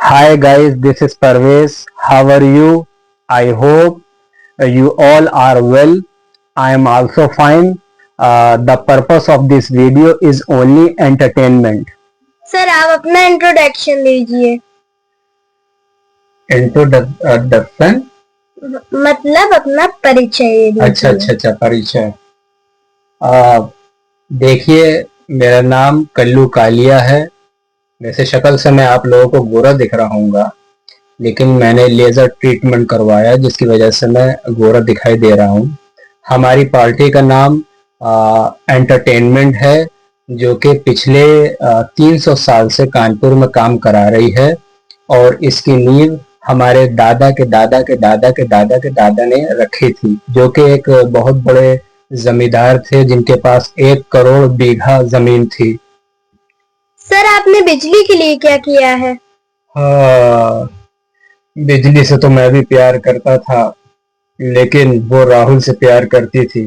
Hi guys, this is Parvez. How are you? I hope you all are well. I am also fine. The purpose of this video is only entertainment. Sir आप अपना introduction लीजिए। Introduction मतलब अपना परिचय अच्छा दीजिए। अच्छा अच्छा परिचय। देखिए, मेरा नाम कल्लू कालिया है। वैसे शक्ल से मैं आप लोगों को गोरा दिख रहा हूँगा, लेकिन मैंने लेज़र ट्रीटमेंट करवाया जिसकी वजह से मैं गोरा दिखाई दे रहा हूँ। हमारी पार्टी का नाम एंटरटेनमेंट है, जो कि पिछले 300 साल से कानपुर में काम करा रही है। और इसकी नींव हमारे दादा के दादा के दादा के दादा के दादा ने रखी थी, जो कि एक बहुत बड़े जमींदार थे जिनके पास 1 करोड़ बीघा जमीन थी। सर आपने बिजली के लिए क्या किया है? हाँ, बिजली से तो मैं भी प्यार करता था, लेकिन वो राहुल से प्यार करती थी।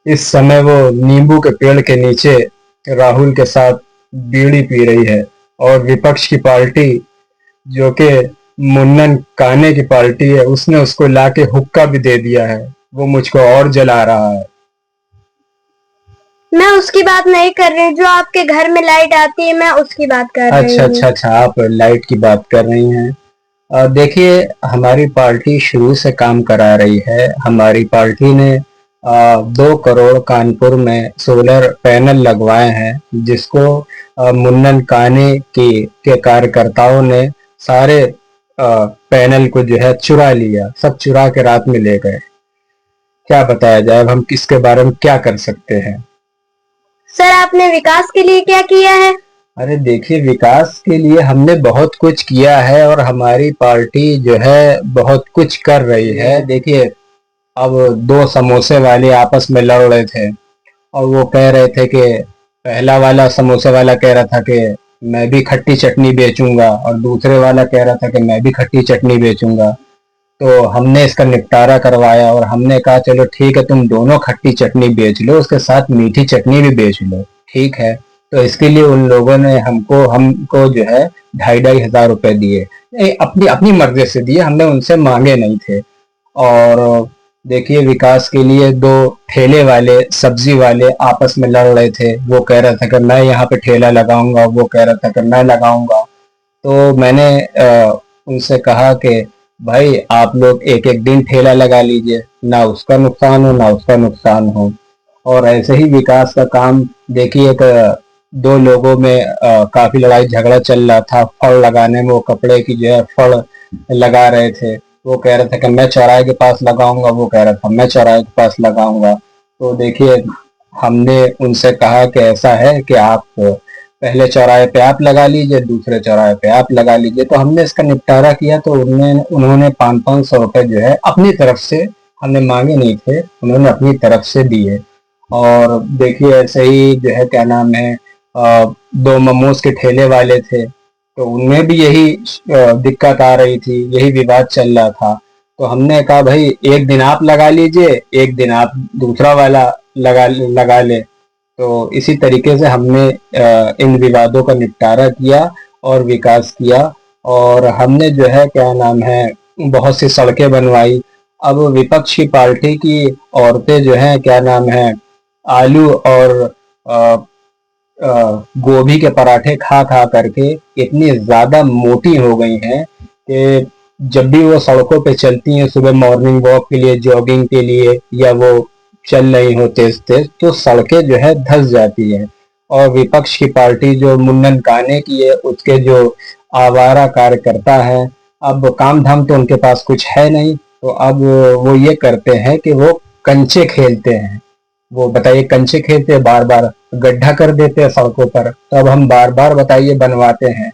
इस समय वो नींबू के पेड़ के नीचे राहुल के साथ बीड़ी पी रही है, और विपक्ष की पार्टी, जो कि मुन्नन काने की पार्टी है, उसने उसको लाके हुक्का भी दे दिया है। वो मुझको और जला रहा है। मैं उसकी बात नहीं कर रही हूँ, जो आपके घर में लाइट आती है मैं उसकी बात कर रही अच्छा हूँ। अच्छा अच्छा, आप लाइट की बात कर रही हैं। देखिए, हमारी पार्टी शुरू से काम करा रही है। हमारी पार्टी ने 2 करोड़ कानपुर में सोलर पैनल लगवाए हैं, जिसको मुन्नन काने के कार्यकर्ताओं ने सारे पैनल को जो है चुरा लिया। सब चुरा के रात में ले गए। क्या बताया जाए, अब हम किसके बारे में क्या कर सकते हैं। सर आपने विकास के लिए क्या किया है? अरे देखिए, विकास के लिए हमने बहुत कुछ किया है, और हमारी पार्टी जो है बहुत कुछ कर रही है। देखिए, अब 2 समोसे वाले आपस में लड़ रहे थे, और वो कह रहे थे कि पहला वाला समोसे वाला कह रहा था कि मैं भी खट्टी चटनी बेचूंगा, और दूसरे वाला कह रहा था कि मैं भी खट्टी चटनी बेचूंगा। तो हमने इसका निपटारा करवाया, और हमने कहा चलो ठीक है, तुम दोनों खट्टी चटनी बेच लो, उसके साथ मीठी चटनी भी बेच लो। ठीक है। तो इसके लिए उन लोगों ने हमको हमको जो है 2,500 रुपए दिए। अपनी अपनी मर्जी से दिए, हमने उनसे मांगे नहीं थे। और देखिए, विकास के लिए 2 ठेले वाले, सब्जी वाले आपस में लड़ रहे थे। वो कह रहा था कि मैं यहाँ पे ठेला लगाऊंगा, वो कह रहा था कि मैं लगाऊंगा। तो मैंने उनसे कहा कि भाई, आप लोग एक एक दिन ठेला लगा लीजिए, ना उसका नुकसान हो ना उसका नुकसान हो। और ऐसे ही विकास का काम, देखिए, एक 2 लोगों में काफी लड़ाई झगड़ा चल रहा था फल लगाने में। वो कपड़े की जो है फल लगा रहे थे। वो कह रहा था कि मैं चौराहे के पास लगाऊंगा, वो कह रहा था मैं चौराहे के पास लगाऊंगा। तो देखिए, हमने उनसे कहा कि ऐसा है कि आप पहले चौराहे पे आप लगा लीजिए, दूसरे चौराहे पे आप लगा लीजिए। तो हमने इसका निपटारा किया। तो उन्होंने 500-500 रुपए जो है अपनी तरफ से, हमने मांगे नहीं थे, उन्होंने अपनी तरफ से दिए। और देखिए, ऐसे ही जो है क्या नाम है, 2 मोमोज के ठेले वाले थे, तो उनमें भी यही दिक्कत आ रही थी, यही विवाद चल रहा था। तो हमने कहा भाई, एक दिन आप लगा लीजिए, एक दिन आप दूसरा वाला लगा लगा ले। तो इसी तरीके से हमने इन विवादों का निपटारा किया और विकास किया। और हमने जो है क्या नाम है, बहुत सी सड़कें बनवाई। अब विपक्ष की पार्टी की औरतें जो है क्या नाम है, आलू और अ, गोभी के पराठे खा खा करके इतनी ज्यादा मोटी हो गई हैं कि जब भी वो सड़कों पे चलती हैं सुबह मॉर्निंग वॉक के लिए, जॉगिंग के लिए, या वो चल रही हो तेज तेज, तो सड़कें जो है धंस जाती हैं। और विपक्ष की पार्टी जो मुन्नन काने की है, उसके जो आवारा कार्यकर्ता हैं, अब काम धाम तो उनके पास कुछ है नहीं। तो अब वो ये करते हैं कि वो कंचे खेलते हैं। वो बताइए, कंचे खेलते हैं, बार बार गड्ढा कर देते हैं सड़कों पर। तो अब हम बार बार बताइए बनवाते हैं।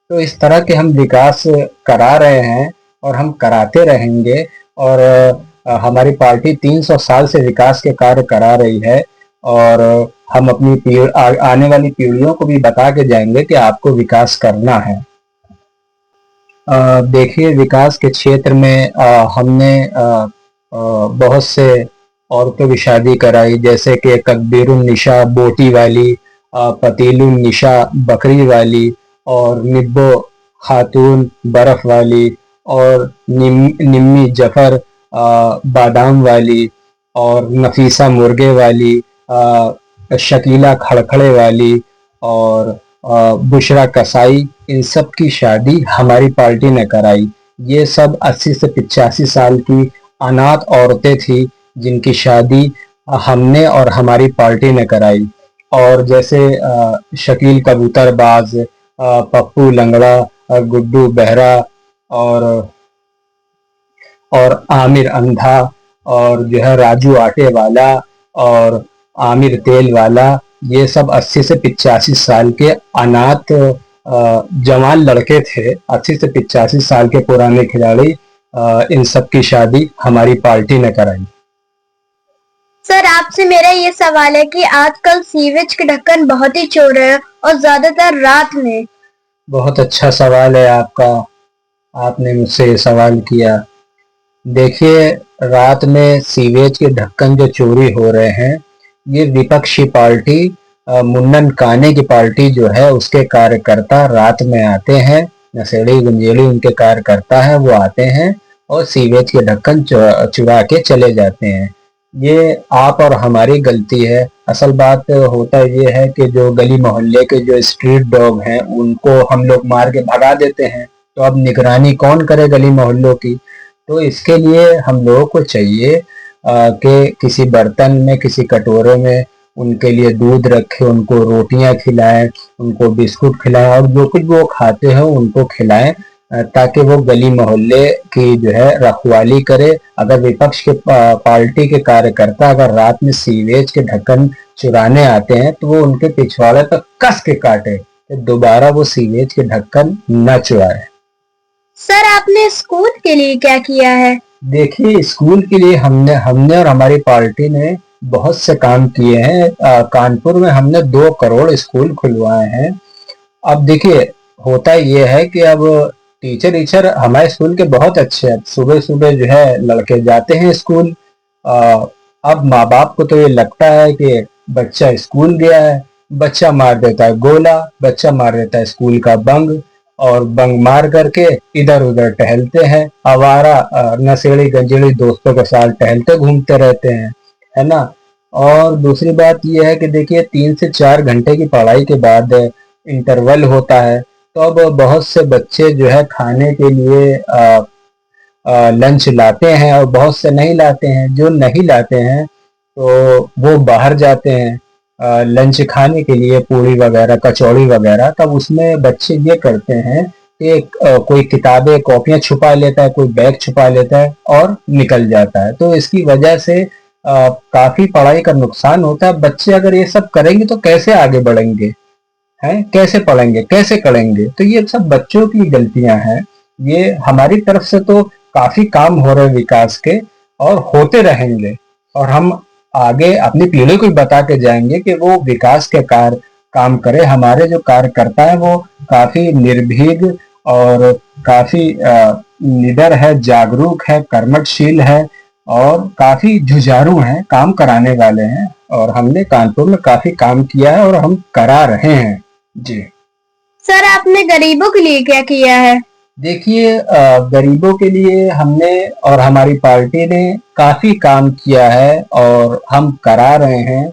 तो इस तरह के हम विकास करा रहे हैं, और हम कराते रहेंगे। और हमारी पार्टी 300 साल से विकास के कार्य करा रही है। और हम अपनी आने वाली पीढ़ियों को भी बता के जाएंगे कि आपको विकास करना है। देखिए, विकास के क्षेत्र में हमने बहुत से औरतों की शादी कराई, जैसे कि ककबीरुन निशा बोटी वाली, पतीलुन निशा बकरी वाली, और निब्बो खातून बर्फ वाली और निम्मी जफर बादाम वाली और नफीसा मुर्गे वाली, शकीला खड़खड़े वाली और बुशरा कसाई, इन सब की शादी हमारी पार्टी ने कराई। ये सब 80 से 85 साल की अनाथ औरतें थी जिनकी शादी हमने और हमारी पार्टी ने कराई। और जैसे शकील कबूतरबाज, पप्पू लंगड़ा, गुड्डू बहरा और आमिर अंधा और जो है राजू आटे वाला और आमिर तेल वाला, ये सब 80 से 85 साल के अनाथ जवान लड़के थे। 80 से 85 साल के पुराने खिलाड़ी, इन सब की शादी हमारी पार्टी ने कराई। सर आपसे मेरा ये सवाल है कि आजकल सीवेज के ढक्कन बहुत ही चोर है और ज्यादातर रात में। बहुत अच्छा सवाल है आपका, आपने मुझसे ये सवाल किया। देखिए, रात में सीवेज के ढक्कन जो चोरी हो रहे हैं, ये विपक्षी पार्टी मुन्नन काने की पार्टी जो है उसके कार्यकर्ता रात में आते हैं। नशेड़ी गुंजेड़ी उनके कार्यकर्ता है, वो आते हैं और सीवेज के ढक्कन चुरा के चले जाते हैं। ये आप और हमारी गलती है। असल बात होता ये है कि जो गली मोहल्ले के जो स्ट्रीट डॉग हैं उनको हम लोग मार के भगा देते हैं, तो अब निगरानी कौन करे गली मोहल्लों की। तो इसके लिए हम लोगों को चाहिए कि किसी बर्तन में, किसी कटोरे में उनके लिए दूध रखें, उनको रोटियां खिलाएं, उनको बिस्कुट खिलाएं और जो कुछ वो खाते हैं उनको खिलाएं, ताकि वो गली मोहल्ले की जो है रखवाली करे। अगर विपक्ष के पार्टी के कार्यकर्ता अगर रात में सीवेज के ढक्कन चुराने आते हैं तो वो उनके पिछवाड़े पर कस के काटे कि दोबारा वो सीवेज के ढक्कन न चुराए। सर आपने स्कूल के लिए क्या किया है? देखिए, स्कूल के लिए हमने हमने और हमारी पार्टी ने बहुत से काम किए हैं। कानपुर में हमने 2 करोड़ स्कूल खुलवाए हैं। अब देखिए, होता ये है कि अब टीचर टीचर हमारे स्कूल के बहुत अच्छे हैं। सुबह सुबह जो है लड़के जाते हैं स्कूल। अब माँ बाप को तो ये लगता है कि बच्चा स्कूल गया है, बच्चा मार देता है गोला, बच्चा मार देता है स्कूल का बंग और बंग मार करके इधर उधर टहलते हैं, आवारा नशेड़ी गंजेड़ी दोस्तों के साथ टहलते घूमते रहते हैं, है ना। और दूसरी बात यह है कि देखिए, 3 से 4 घंटे की पढ़ाई के बाद इंटरवल होता है, तो अब बहुत से बच्चे जो है खाने के लिए लंच लाते हैं और बहुत से नहीं लाते हैं। जो नहीं लाते हैं तो वो बाहर जाते हैं लंच खाने के लिए, पूरी वगैरह कचौड़ी वगैरह। तब उसमें बच्चे ये करते हैं कि कोई किताबें कॉपियां छुपा लेता है, कोई बैग छुपा लेता है और निकल जाता है। तो इसकी वजह से काफी पढ़ाई का नुकसान होता है। बच्चे अगर ये सब करेंगे तो कैसे आगे बढ़ेंगे, हैं कैसे पढ़ेंगे, कैसे करेंगे। तो ये सब बच्चों की गलतियां हैं। ये हमारी तरफ से तो काफी काम हो रहे विकास के और होते रहेंगे, और हम आगे अपनी पीढ़ी को भी बता के जाएंगे कि वो विकास के काम करे। हमारे जो कार्यकर्ता है वो काफी निर्भीक और काफी निडर है, जागरूक है, कर्मठशील है और काफी जुझारू हैं, काम कराने वाले हैं। और हमने कानपुर में काफी काम किया है और हम करा रहे हैं जी। सर आपने गरीबों के लिए क्या किया है? देखिए, गरीबों के लिए हमने और हमारी पार्टी ने काफी काम किया है और हम करा रहे हैं।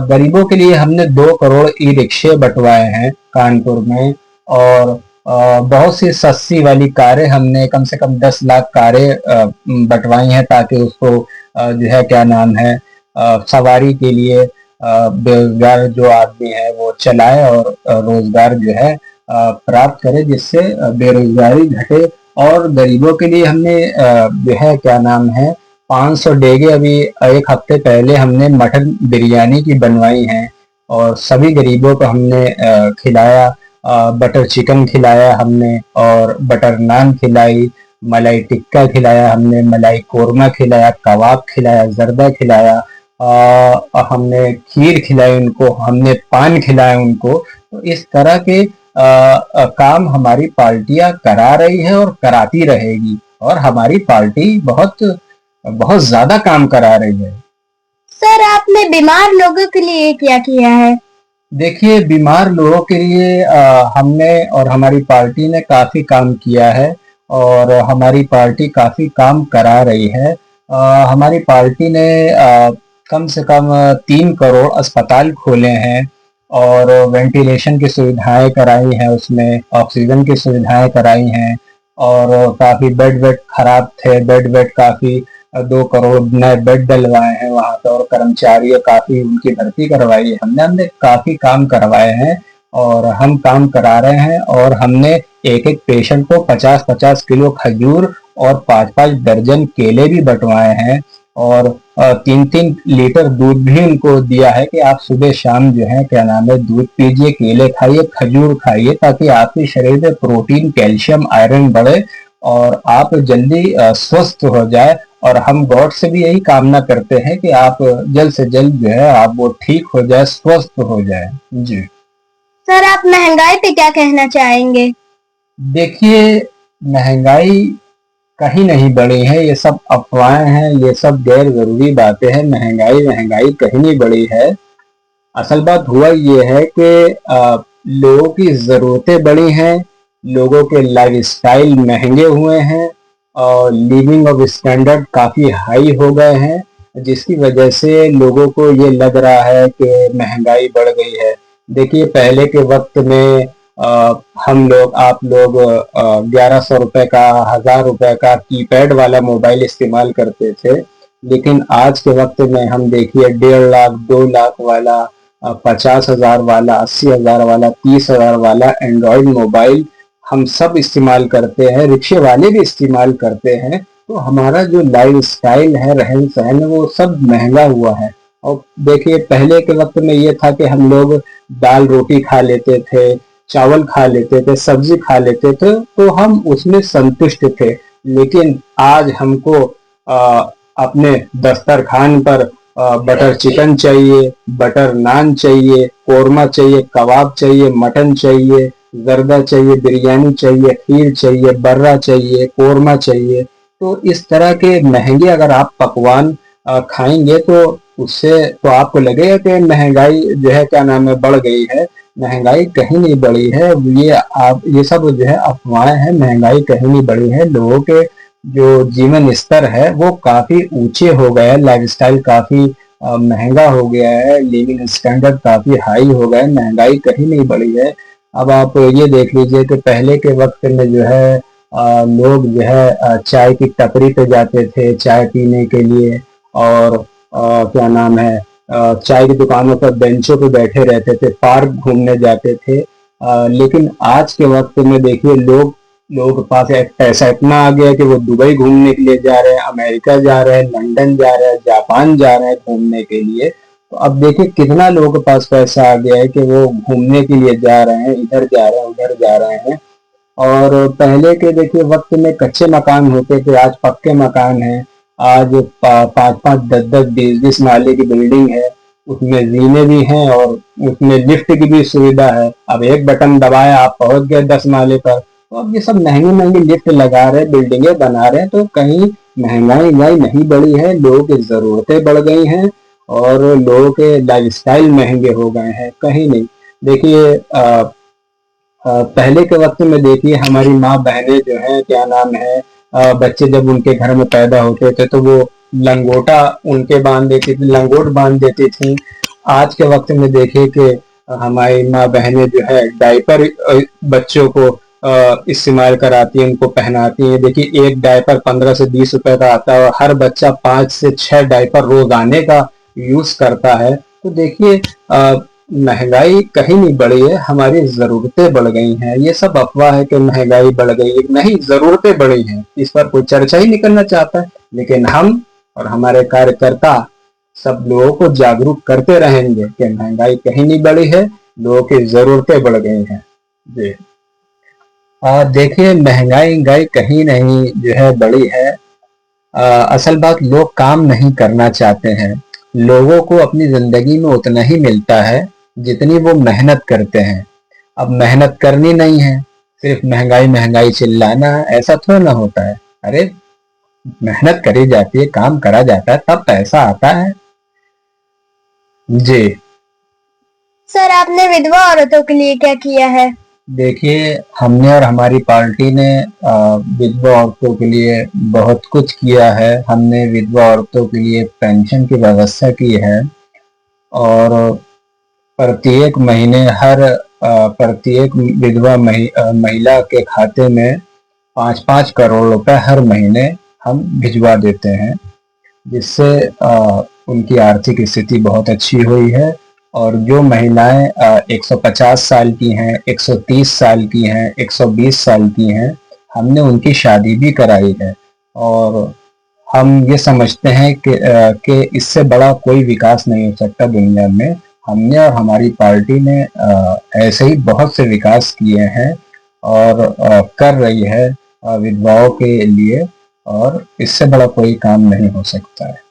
गरीबों के लिए हमने 2 करोड़ ई रिक्शे बंटवाए हैं कानपुर में, और बहुत सी सस्ती वाली कारें हमने कम से कम 10 लाख कारें बंटवाई हैं, ताकि उसको जो है क्या नाम है, सवारी के लिए बेरोजगार जो आदमी है वो चलाए और रोजगार जो है प्राप्त करे, जिससे बेरोजगारी घटे। और गरीबों के लिए हमने जो है क्या नाम है 500 डेगे अभी 1 हफ्ते पहले हमने मटन बिरयानी की बनवाई हैं और सभी गरीबों को हमने खिलाया। बटर चिकन खिलाया हमने और बटर नान खिलाई, मलाई टिक्का खिलाया हमने, मलाई कोरमा खिलाया, कबाब खिलाया, जर्दा खिलाया, हमने खीर खिलाई उनको, हमने पान खिलाया उनको। तो इस तरह के काम हमारी पार्टियां करा रही है और कराती रहेगी, और हमारी पार्टी बहुत बहुत ज्यादा काम करा रही है। सर आपने बीमार लोगों के लिए क्या किया है? देखिए, बीमार लोगों के लिए हमने और हमारी पार्टी ने काफ़ी काम किया है और हमारी पार्टी काफ़ी काम करा रही है। हमारी पार्टी ने कम से कम 3 करोड़ अस्पताल खोले हैं और वेंटिलेशन की सुविधाएँ कराई हैं उसमें, ऑक्सीजन की सुविधाएँ कराई हैं और काफ़ी बेड-वेड खराब थे, बेड-वेड काफ़ी 2 करोड़ नए बेड डलवाए हैं वहाँ पे और कर्मचारी काफ़ी उनकी भर्ती करवाई है। हमने हमने काफ़ी काम करवाए हैं और हम काम करा रहे हैं और हमने एक-एक पेशेंट को 50-50 किलो खजूर और 5-5 दर्जन केले भी बँटवाए हैं और 3-3 लीटर दूध भी उनको दिया है कि आप सुबह-शाम जो है क्या नाम है दूध पीजिए, केले खाइए, खजूर खाइए ताकि आपके शरीर में प्रोटीन, कैल्शियम, आयरन बढ़े और आप जल्दी स्वस्थ हो जाए और हम गॉड से भी यही कामना करते हैं कि आप जल्द से जल्द जो है आप वो ठीक हो जाए, स्वस्थ हो जाए। जी। सर आप महंगाई पे क्या कहना चाहेंगे? देखिए, महँगाई कहीं नहीं बढ़ी है, ये सब अफ़वाहें हैं, ये सब गैर ज़रूरी बातें हैं, महँगाई कहीं नहीं बढ़ी है। असल बात हुआ ये है कि लोगों की ज़रूरतें बढ़ी हैं, लोगों के लाइफ़स्टाइल महँगे हुए हैं और लिविंग ऑफ स्टैंडर्ड काफ़ी हाई हो गए हैं, जिसकी वजह से लोगों को ये लग रहा है कि महँगाई बढ़ गई है। देखिए पहले के वक़्त में हम लोग आप लोग 1100 रुपए का, 1000 रुपए का कीपैड वाला मोबाइल इस्तेमाल करते थे, लेकिन आज के वक़्त में हम देखिए 1.5 लाख, 2 लाख वाला 50,000 वाला, 80,000 वाला, 30,000 वाला एंड्रॉयड मोबाइल हम सब इस्तेमाल करते हैं, रिक्शे वाले भी इस्तेमाल करते हैं। तो हमारा जो लाइफ़स्टाइल है, रहन-सहन है, वो सब महँगा हुआ है। और देखिए पहले के वक़्त में ये था कि हम लोग दाल-रोटी खा लेते थे, चावल खा लेते थे, सब्ज़ी खा लेते थे, तो हम उसमें संतुष्ट थे। लेकिन आज हमको अपने दस्तरखान पर बटर चिकन चाहिए, बटर नान चाहिए, कोरमा चाहिए, कबाब चाहिए, मटन चाहिए, ज़र्दा चाहिए, बिरयानी चाहिए, खीर चाहिए, बर्रा चाहिए, कोरमा चाहिए। तो इस तरह के महँगे अगर आप पकवान खाएँगे तो उससे तो आपको लगेगा कि महँगाई जो है क्या नाम है बढ़ गई है। महँगाई कहीं नहीं बढ़ी है, ये सब जो है अफ़वाहें हैं, महँगाई कहीं नहीं बढ़ी है। लोगों के जो जीवन स्तर है वो काफ़ी ऊँचे हो गए हैं, लाइफ़स्टाइल काफ़ी महँगा हो गया है, लिविंग स्टैंडर्ड काफ़ी हाई हो गए हैं, महँगाई कहीं नहीं बढ़ी है। अब आप ये देख लीजिए कि पहले के वक़्त में जो है लोग जो है चाय की टपरी पे जाते थे चाय पीने के लिए और क्या नाम है चाय की दुकानों पर बेंचों पे बैठे रहते थे, पार्क घूमने जाते थे। लेकिन आज के वक़्त में देखिए लोगों के पास पैसा इतना आ गया है कि वो दुबई घूमने के लिए जा रहे हैं, अमेरिका जा रहे हैं, लंदन जा रहे हैं, जापान जा रहे हैं घूमने के लिए। तो अब देखिए कितना लोगों के पास पैसा आ गया है कि वो घूमने के लिए जा रहे हैं, इधर जा रहे हैं, उधर जा रहे हैं। और पहले के देखिए वक़्त में कच्चे मकान होते थे, आज पक्के मकान हैं। आज 5-5, 10-10, 20-20 माले की बिल्डिंग है, उसमें ज़ीने भी हैं और उसमें लिफ्ट की भी सुविधा है। अब एक बटन दबाया आप पहुँच गए 10 माले पर। तो अब ये सब महँगी-महँगी लिफ्ट लगा रहे हैं, बिल्डिंगें बना रहे हैं, तो कहीं महँगाई नहीं बढ़ी है, लोगों की ज़रूरतें बढ़ गई हैं और लोगों के लाइफ़स्टाइल महँगे हो गए हैं, कहीं नहीं। देखिए पहले के वक़्त में देखिए हमारी माँ-बहनें जो हैं क्या नाम है बच्चे जब उनके घर में पैदा होते थे तो वो लंगोटा उनके बाँध देती थी, लंगोट बाँध देती थीं। आज के वक़्त में देखिए कि हमारी माँ-बहनें जो है डायपर बच्चों को इस्तेमाल कराती हैं, उनको पहनाती हैं। देखिए एक डायपर 15 से 20 रुपए का आता है और हर बच्चा 5 से 6 डायपर रोज़ाने का यूज़ करता है। तो देखिए महँगाई कहीं नहीं बढ़ी है, हमारी ज़रूरतें बढ़ गई हैं। ये सब अफ़वाह है कि महँगाई बढ़ गई है, नहीं ज़रूरतें बढ़ी हैं, इस पर कोई चर्चा ही नहीं करना चाहता है। लेकिन हम और हमारे कार्यकर्ता सब लोगों को जागरूक करते रहेंगे कि महँगाई कहीं नहीं बढ़ी है, लोगों की ज़रूरतें बढ़ गई हैं। जी। देखिए महँगाई कहीं नहीं जो है बढ़ी है। असल बात लोग काम नहीं करना चाहते हैं। लोगों को अपनी ज़िंदगी में उतना ही मिलता है, जितनी वो मेहनत करते हैं। अब मेहनत करनी नहीं है, सिर्फ़ महँगाई चिल्लाना है, ऐसा थोड़ी ना होता है। अरे! मेहनत करी जाती है, काम करा जाता है, तब पैसा आता है। जी। सर आपने विधवा औरतों के लिए क्या किया है? देखिए, हमने और हमारी पार्टी ने विधवा औरतों के लिए बहुत कुछ किया है। हमने विधवा औरतों के लिए पेंशन की व्यवस्था की है और प्रत्येक महीने प्रत्येक विधवा महिला के खाते में 5-5 करोड़ रुपए हर महीने हम भिजवा देते हैं, जिससे उनकी आर्थिक स्थिति बहुत अच्छी हुई है। और जो महिलाएं 150 साल की हैं, 130 साल की हैं, 120 साल की हैं, हमने उनकी शादी भी कराई है। और हम ये समझते हैं कि इससे बड़ा कोई विकास नहीं हो सकता दुनिया में। हमने और हमारी पार्टी ने ऐसे ही बहुत से विकास किए हैं और कर रही है विधवाओं के लिए, और इससे बड़ा कोई काम नहीं हो सकता है।